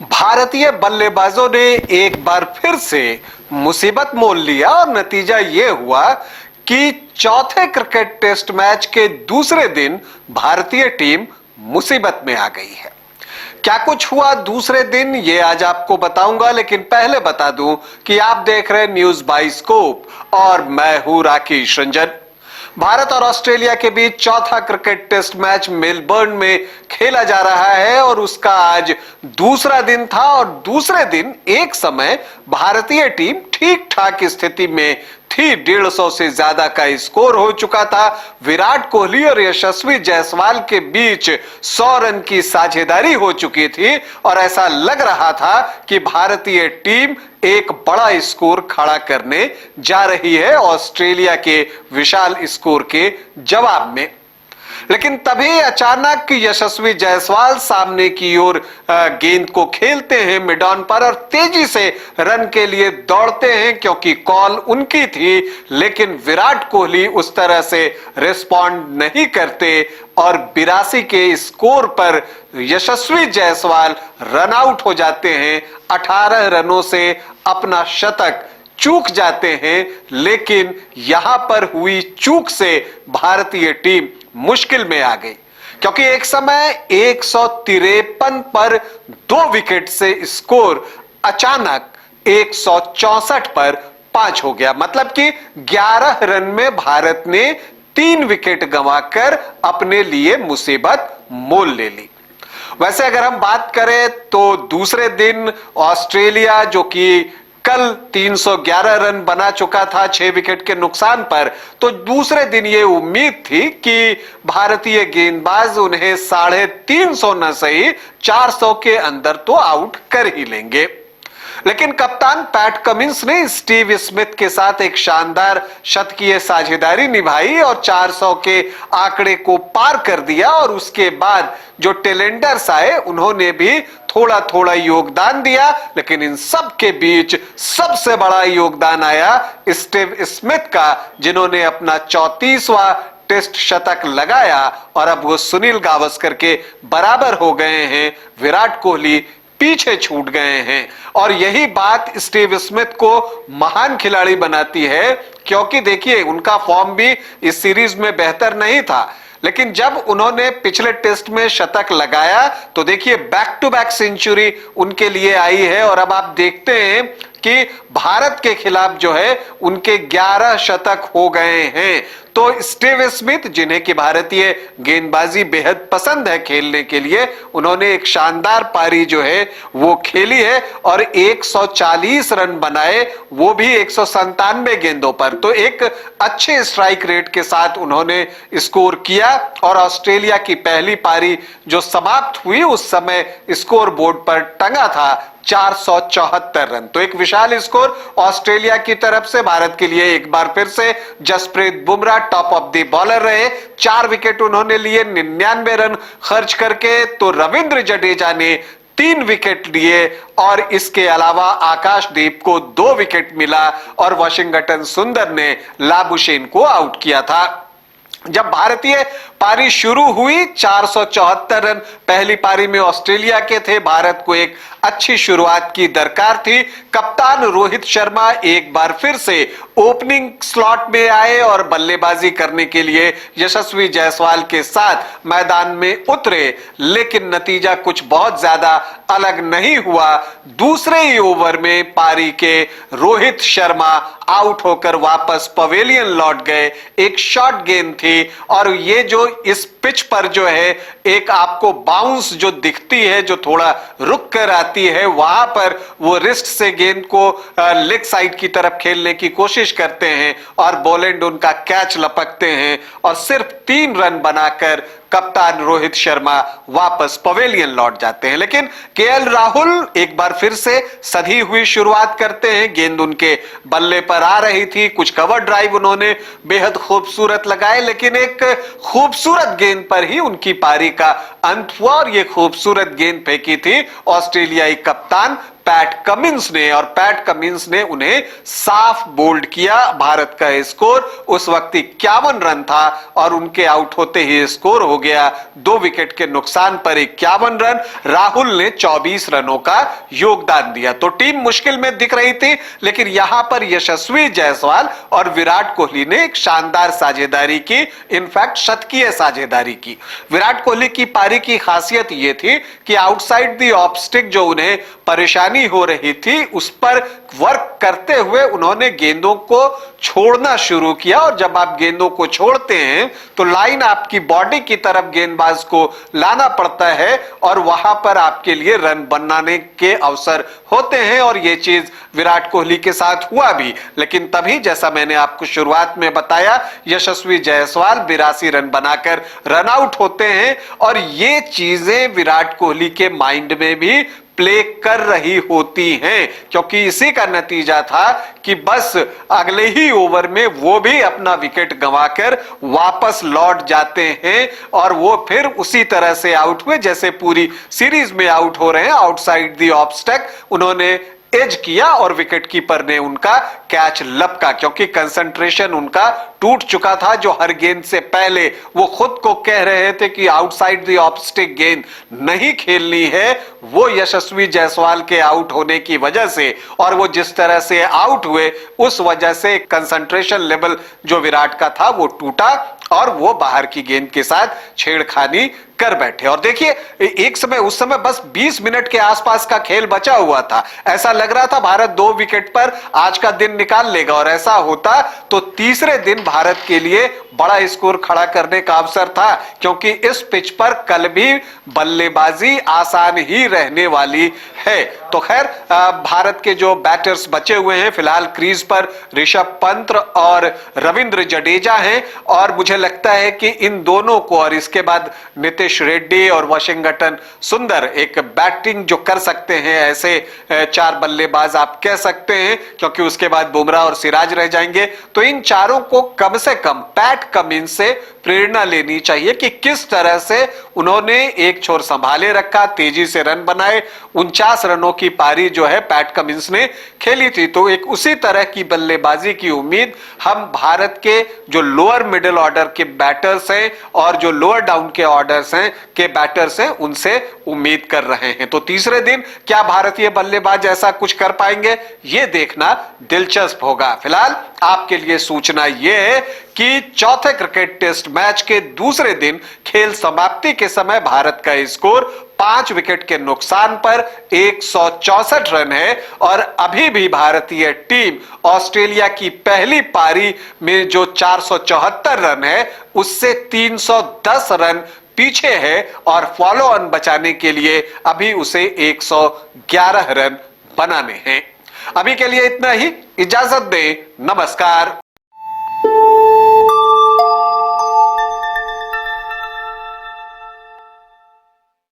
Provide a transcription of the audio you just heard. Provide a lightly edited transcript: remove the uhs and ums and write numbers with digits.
भारतीय बल्लेबाजों ने एक बार फिर से मुसीबत मोल लिया और नतीजा यह हुआ कि चौथे क्रिकेट टेस्ट मैच के दूसरे दिन भारतीय टीम मुसीबत में आ गई है। क्या कुछ हुआ दूसरे दिन ये आज आपको बताऊंगा, लेकिन पहले बता दूं कि आप देख रहे न्यूज बाइस्कोप और मैं हूं राकेश रंजन। भारत और ऑस्ट्रेलिया के बीच चौथा क्रिकेट टेस्ट मैच मेलबर्न में खेला जा रहा है और उसका आज दूसरा दिन था और दूसरे दिन एक समय भारतीय टीम ठीक ठाक स्थिति में थी। 150 से ज्यादा का स्कोर हो चुका था। विराट कोहली और यशस्वी जायसवाल के बीच 100 रन की साझेदारी हो चुकी थी और ऐसा लग रहा था कि भारतीय टीम एक बड़ा स्कोर खड़ा करने जा रही है ऑस्ट्रेलिया के विशाल स्कोर के जवाब में। लेकिन तभी अचानक यशस्वी जायसवाल सामने की ओर गेंद को खेलते हैं मिड ऑन पर और तेजी से रन के लिए दौड़ते हैं क्योंकि कॉल उनकी थी, लेकिन विराट कोहली उस तरह से रिस्पॉन्ड नहीं करते और 82 के स्कोर पर यशस्वी जायसवाल रन आउट हो जाते हैं। 18 रनों से अपना शतक चूक जाते हैं, लेकिन यहां पर हुई चूक से भारतीय टीम मुश्किल में आ गई क्योंकि एक समय 153 पर 2 विकेट से स्कोर अचानक 164 पर 5 हो गया। मतलब कि 11 रन में भारत ने 3 विकेट गंवाकर अपने लिए मुसीबत मोल ले ली। वैसे अगर हम बात करें तो दूसरे दिन ऑस्ट्रेलिया जो कि कल 311 रन बना चुका था 6 विकेट के नुकसान पर, तो दूसरे दिन यह उम्मीद थी कि भारतीय गेंदबाज उन्हें 350 न सही 400 के अंदर तो आउट कर ही लेंगे। लेकिन कप्तान पैट कमिंस ने स्टीव स्मिथ के साथ एक शानदार शतकीय साझेदारी निभाई और 400 के आंकड़े को पार कर दिया और उसके बाद जो टेलेंडर्स आए उन्होंने भी थोड़ा थोड़ा योगदान दिया। लेकिन इन सब के बीच सबसे बड़ा योगदान आया स्टीव स्मिथ का, जिन्होंने अपना 34वां टेस्ट शतक लगाया और अब वो सुनील गावस्कर के बराबर हो गए हैं। विराट कोहली पीछे छूट गए हैं और यही बात स्टीव स्मिथ को महान खिलाड़ी बनाती है क्योंकि देखिए उनका फॉर्म भी इस सीरीज में बेहतर नहीं था, लेकिन जब उन्होंने पिछले टेस्ट में शतक लगाया तो देखिए बैक टू बैक सेंचुरी उनके लिए आई है और अब आप देखते हैं कि भारत के खिलाफ जो है उनके 11 शतक हो गए हैं। तो स्टीव स्मिथ, जिन्हें कि भारतीय गेंदबाजी बेहद पसंद है खेलने के लिए, उन्होंने एक शानदार पारी जो है वो खेली है और 140 रन बनाए, वो भी 197 गेंदों पर। तो एक अच्छे स्ट्राइक रेट के साथ उन्होंने स्कोर किया और ऑस्ट्रेलिया की पहली पारी जो समाप्त हुई उस समय स्कोर बोर्ड पर टंगा था 474 रन। तो एक विशाल स्कोर ऑस्ट्रेलिया की तरफ से। भारत के लिए एक बार फिर से Jasprit Bumrah top of the bowler रहे, 4 विकेट उन्होंने लिए 99 रन खर्च करके। तो रविंद्र जडेजा ने 3 विकेट लिए और इसके अलावा आकाशदीप को 2 विकेट मिला और वाशिंगटन सुंदर ने लाबुशेन को आउट किया था। जब भारतीय पारी शुरू हुई 474 रन पहली पारी में ऑस्ट्रेलिया के थे। भारत को एक अच्छी शुरुआत की दरकार थी। कप्तान रोहित शर्मा एक बार फिर से ओपनिंग स्लॉट में आए और बल्लेबाजी करने के लिए यशस्वी जायसवाल के साथ मैदान में उतरे, लेकिन नतीजा कुछ बहुत ज्यादा अलग नहीं हुआ। दूसरे ही ओवर में पारी के रोहित शर्मा आउट होकर वापस पवेलियन लौट गए। एक शॉर्ट गेंद थी और ये जो इस पिच पर जो है एक आपको बाउंस जो दिखती है, जो थोड़ा रुक कर आती है, वहां पर वो रिस्ट से गेंद को लेग साइड की तरफ खेलने की कोशिश करते हैं और बोलेंड उनका कैच लपकते हैं और सिर्फ 3 रन बनाकर कप्तान रोहित शर्मा वापस पवेलियन लौट जाते हैं। लेकिन केएल राहुल एक बार फिर से सधी हुई शुरुआत करते हैं। गेंद उनके बल्ले पर आ रही थी, कुछ कवर ड्राइव उन्होंने बेहद खूबसूरत लगाए, लेकिन एक खूबसूरत गेंद पर ही उनकी पारी का अंत हुआ और यह खूबसूरत गेंद फेंकी थी ऑस्ट्रेलियाई कप्तान पैट कमिंस ने, और पैट कमिंस ने उन्हें साफ बोल्ड किया। भारत का स्कोर उस वक्त 51 रन था और उनके आउट होते ही स्कोर हो गया 2 विकेट के नुकसान पर 51 रन। राहुल ने 24 रनों का योगदान दिया। तो टीम मुश्किल में दिख रही थी, लेकिन यहां पर यशस्वी जायसवाल और विराट कोहली ने एक शानदार साझेदारी की, इनफैक्ट शतकीय साझेदारी की। विराट कोहली की पारी की खासियत यह थी कि आउटसाइड द ऑफ स्टिक जो उन्हें परेशानी हो रही थी उस पर वर्क करते हुए उन्होंने गेंदों को छोड़ना शुरू किया। और जब आप गेंदों को छोड़ते हैं तो लाइन आपकी बॉडी की तरफ गेंदबाज को लाना पड़ता है और वहां पर आपके लिए रन बनाने के अवसर होते हैं, और यह चीज विराट कोहली के साथ हुआ भी। लेकिन तभी, जैसा मैंने आपको शुरुआत में बताया, यशस्वी जायसवाल 82 रन बनाकर रन आउट होते हैं, और ये चीजें विराट कोहली के माइंड में भी प्ले कर रही होती हैं, क्योंकि इसी का नतीजा था कि बस अगले ही ओवर में वो भी अपना विकेट गंवाकर वापस लौट जाते हैं, और वो फिर उसी तरह से आउट हुए जैसे पूरी सीरीज में आउट हो रहे हैं। आउटसाइड द ऑफ स्टंप उन्होंने एज किया और विकेट कीपर ने उनका कैच लपका, क्योंकि कंसंट्रेशन उनका टूट चुका था। जो हर गेंद से पहले वो खुद को कह रहे थे कि आउटसाइड द ऑफ स्टिक गेंद नहीं खेलनी है, वो यशस्वी जायसवाल के आउट होने की वजह से और वो जिस तरह से आउट हुए उस वजह से कंसंट्रेशन लेवल जो विराट का था वो टूटा और वो बाहर की गेंद के साथ छेड़खानी कर बैठे। और देखिए, एक समय, उस समय बस 20 मिनट के आसपास का खेल बचा हुआ था। ऐसा लग रहा था भारत 2 विकेट पर आज का दिन निकाल लेगा, और ऐसा होता तो तीसरे दिन भारत के लिए बड़ा स्कोर खड़ा करने का अवसर था, क्योंकि इस पिच पर कल भी बल्लेबाजी आसान ही रहने वाली है। तो खैर, भारत के जो बैटर्स बचे हुए हैं फिलहाल क्रीज पर ऋषभ पंत और रविंद्र जडेजा हैं, और मुझे लगता है कि इन दोनों को, और इसके बाद नीतीश रेड्डी और वाशिंगटन सुंदर, एक बैटिंग जो कर सकते हैं, ऐसे 4 बल्लेबाज आप कह सकते हैं, क्योंकि उसके बाद बुमराह और सिराज रह जाएंगे। तो इन चारों को कम से कम पैट कमिंस से प्रेरणा लेनी चाहिए कि किस तरह से उन्होंने एक छोर संभाले रखा, तेजी से रन बनाए। 49 रनों की पारी जो है पैट कमिंस ने खेली थी, तो एक उसी तरह की बल्लेबाजी की उम्मीद हम भारत के जो लोअर मिडिल ऑर्डर के बैटर्स हैं और जो लोअर डाउन के ऑर्डर्स हैं के बैटर्स हैं उनसे उम्मीद कर रहे हैं। तो तीसरे दिन क्या भारतीय बल्लेबाज ऐसा कुछ कर पाएंगे, यह देखना दिलचस्प होगा। फिलहाल आपके लिए सूचना यह है कि चौथे क्रिकेट टेस्ट मैच के दूसरे दिन खेल समाप्ति के समय भारत का स्कोर 5 विकेट के नुकसान पर 164 रन है, और अभी भी भारतीय टीम ऑस्ट्रेलिया की पहली पारी में जो 474 रन है उससे 310 रन पीछे है, और फॉलो ऑन बचाने के लिए अभी उसे 111 रन बनाने हैं। अभी के लिए इतना ही, इजाजत दें, नमस्कार।